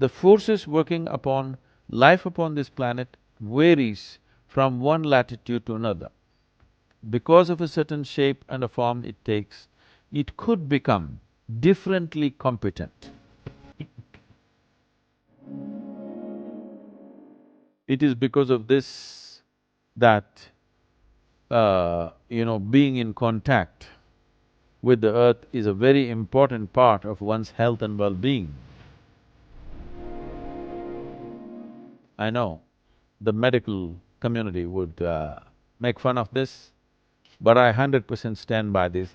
the forces working upon life upon this planet varies from one latitude to another. Because of a certain shape and a form it takes, it could become differently competent. It is because of this that, being in contact with the earth is a very important part of one's health and well-being. I know the medical community would make fun of this, but I 100% stand by this.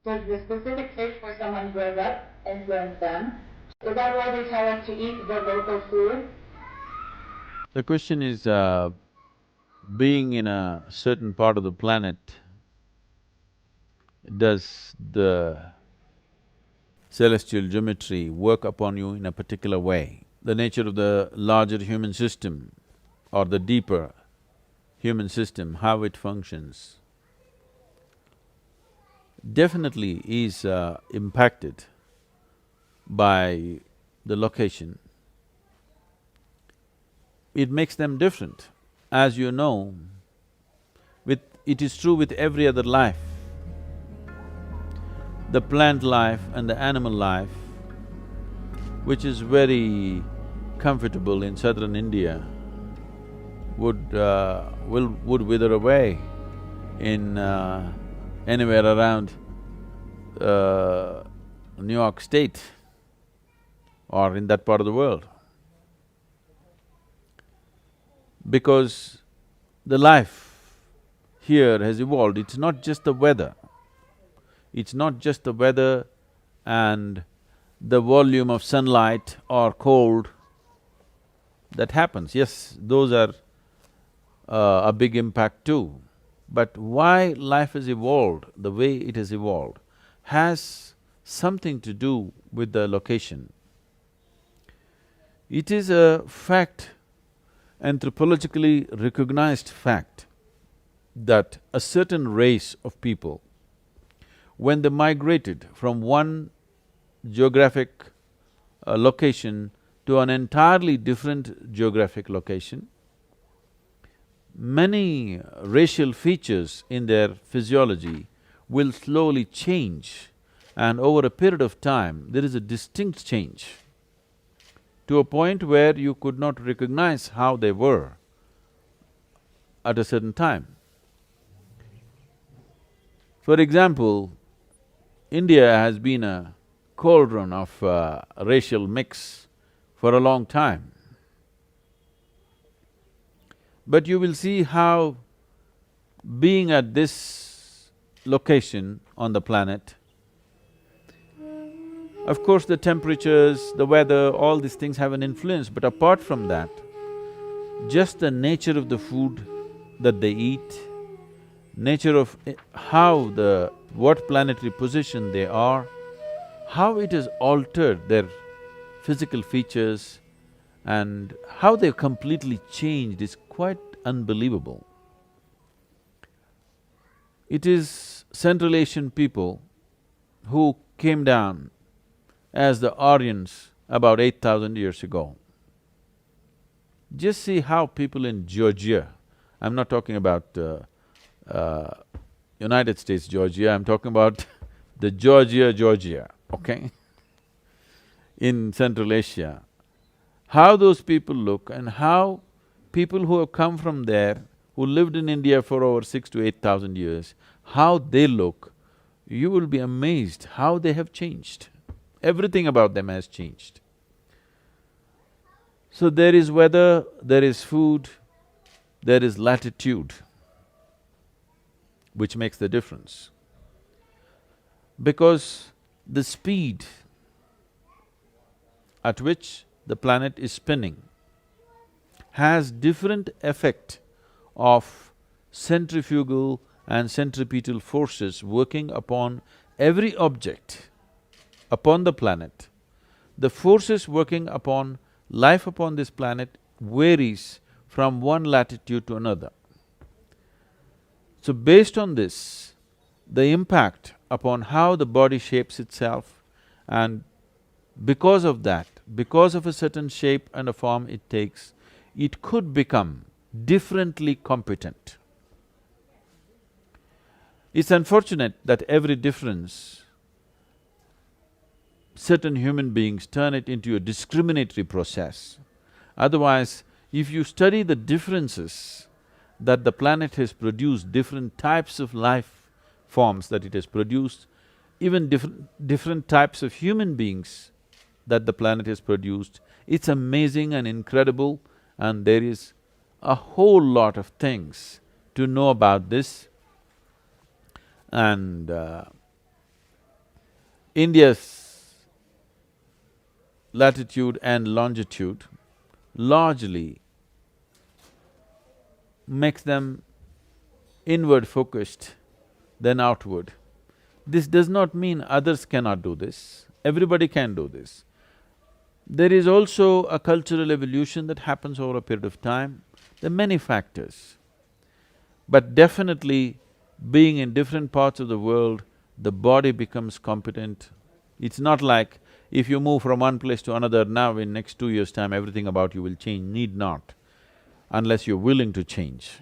Does the specific fish where someone grows up influence them? Is that why they tell us to eat the local food? The question is, being in a certain part of the planet, does the celestial geometry work upon you in a particular way? The nature of the larger human system or the deeper human system, how it functions, definitely is impacted by the location. It makes them different. As you know, it is true with every other life. The plant life and the animal life, which is very comfortable in southern India, would wither away in anywhere around New York State or in that part of the world. Because the life here has evolved, it's not just the weather. It's not just the weather and the volume of sunlight or cold that happens. Yes, those are a big impact too. But why life has evolved the way it has evolved has something to do with the location. It is a fact, anthropologically recognized fact, that a certain race of people, when they migrated from one geographic location to an entirely different geographic location, many racial features in their physiology will slowly change, and over a period of time, there is a distinct change to a point where you could not recognize how they were at a certain time. For example, India has been a cauldron of racial mix for a long time. But you will see how being at this location on the planet, of course the temperatures, the weather, all these things have an influence, but apart from that, just the nature of the food that they eat, nature of what planetary position they are, how it has altered their physical features and how they've completely changed is quite unbelievable. It is Central Asian people who came down as the Aryans about 8,000 years ago. Just see how people in Georgia, I'm not talking about United States Georgia, I'm talking about the Georgia, okay? In Central Asia, how those people look and how people who have come from there, who lived in India for over 6 to 8,000 years, how they look, you will be amazed how they have changed. Everything about them has changed. So there is weather, there is food, there is latitude, which makes the difference. Because the speed at which the planet is spinning has different effect of centrifugal and centripetal forces working upon every object upon the planet. The forces working upon life upon this planet varies from one latitude to another. So based on this, the impact upon how the body shapes itself, and because of that, because of a certain shape and a form it takes, it could become differently competent. It's unfortunate that every difference, certain human beings turn it into a discriminatory process. Otherwise, if you study the differences that the planet has produced, different types of life forms that it has produced, even different types of human beings that the planet has produced, it's amazing and incredible, and there is a whole lot of things to know about this. And India's latitude and longitude largely makes them inward focused than outward. This does not mean others cannot do this, everybody can do this. There is also a cultural evolution that happens over a period of time. There are many factors. But definitely, being in different parts of the world, the body becomes competent. It's not like if you move from one place to another, now in next 2 years' time everything about you will change, need not, unless you're willing to change.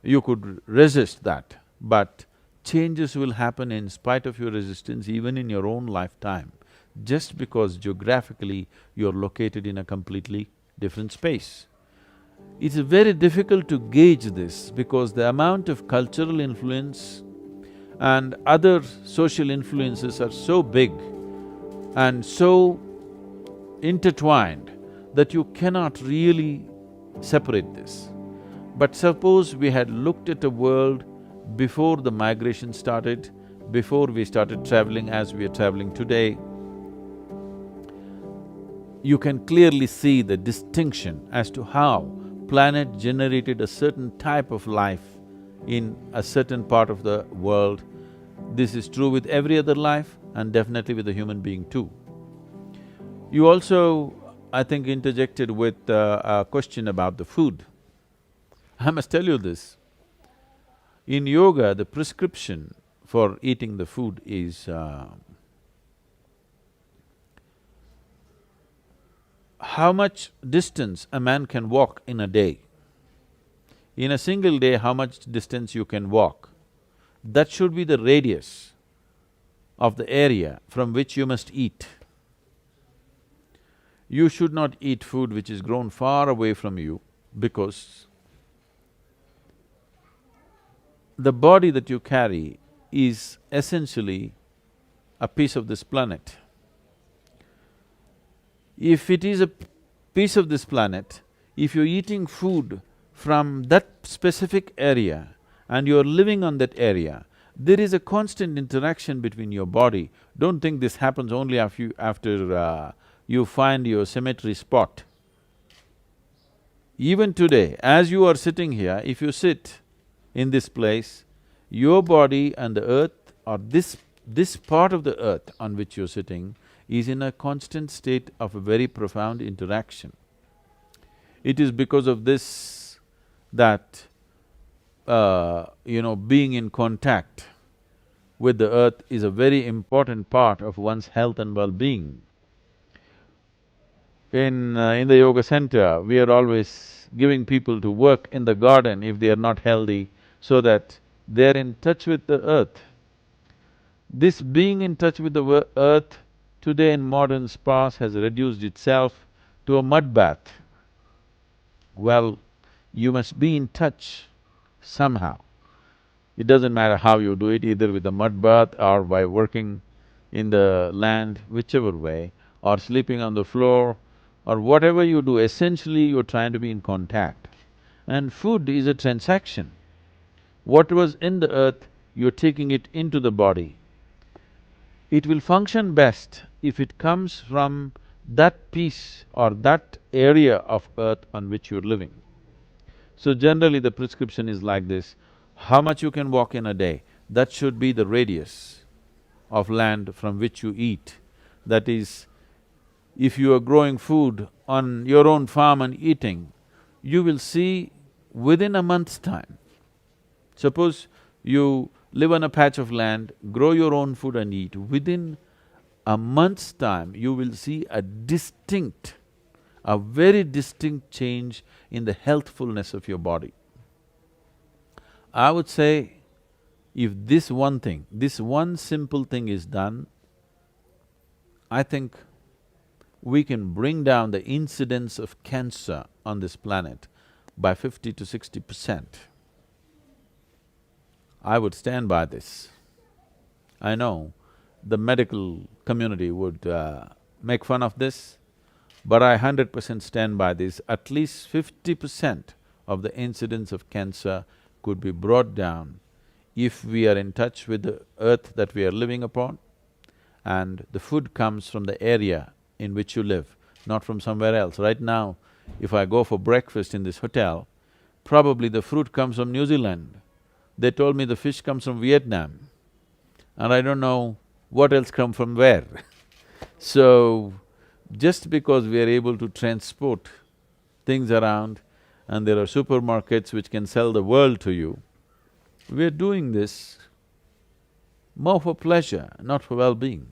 You could resist that, but changes will happen in spite of your resistance even in your own lifetime, just because geographically you're located in a completely different space. It's very difficult to gauge this because the amount of cultural influence and other social influences are so big and so intertwined that you cannot really separate this. But suppose we had looked at the world before the migration started, before we started traveling as we are traveling today, you can clearly see the distinction as to how planet generated a certain type of life in a certain part of the world. This is true with every other life and definitely with the human being too. You also, I think, interjected with a question about the food. I must tell you this, in yoga, the prescription for eating the food is how much distance a man can walk in a day. In a single day, how much distance you can walk. That should be the radius of the area from which you must eat. You should not eat food which is grown far away from you because the body that you carry is essentially a piece of this planet. If it is a piece of this planet, if you're eating food from that specific area and you're living on that area, there is a constant interaction between your body. Don't think this happens only after you find your cemetery spot. Even today, as you are sitting here, if you sit in this place, your body and the earth, or this part of the earth on which you're sitting, is in a constant state of a very profound interaction. It is because of this that, being in contact with the earth is a very important part of one's health and well-being. In the yoga center, we are always giving people to work in the garden if they are not healthy, so that they're in touch with the earth. This being in touch with the earth today in modern spas has reduced itself to a mud bath. Well, you must be in touch somehow. It doesn't matter how you do it, either with a mud bath or by working in the land, whichever way, or sleeping on the floor, or whatever you do, essentially you're trying to be in contact. And food is a transaction. What was in the earth, you're taking it into the body. It will function best if it comes from that piece or that area of earth on which you're living. So generally the prescription is like this, how much you can walk in a day, that should be the radius of land from which you eat. That is, if you are growing food on your own farm and eating, you will see within a month's time, Suppose you live on a patch of land, grow your own food and eat, within a month's time, you will see a very distinct change in the healthfulness of your body. I would say, if this one thing, this one simple thing is done, I think we can bring down the incidence of cancer on this planet by 50 to 60%. I would stand by this. I know the medical community would make fun of this, but I 100% stand by this. At least 50% of the incidence of cancer could be brought down if we are in touch with the earth that we are living upon, and the food comes from the area in which you live, not from somewhere else. Right now, if I go for breakfast in this hotel, probably the fruit comes from New Zealand. They told me the fish comes from Vietnam, and I don't know what else come from where. So, just because we are able to transport things around and there are supermarkets which can sell the world to you, we are doing this more for pleasure, not for well-being.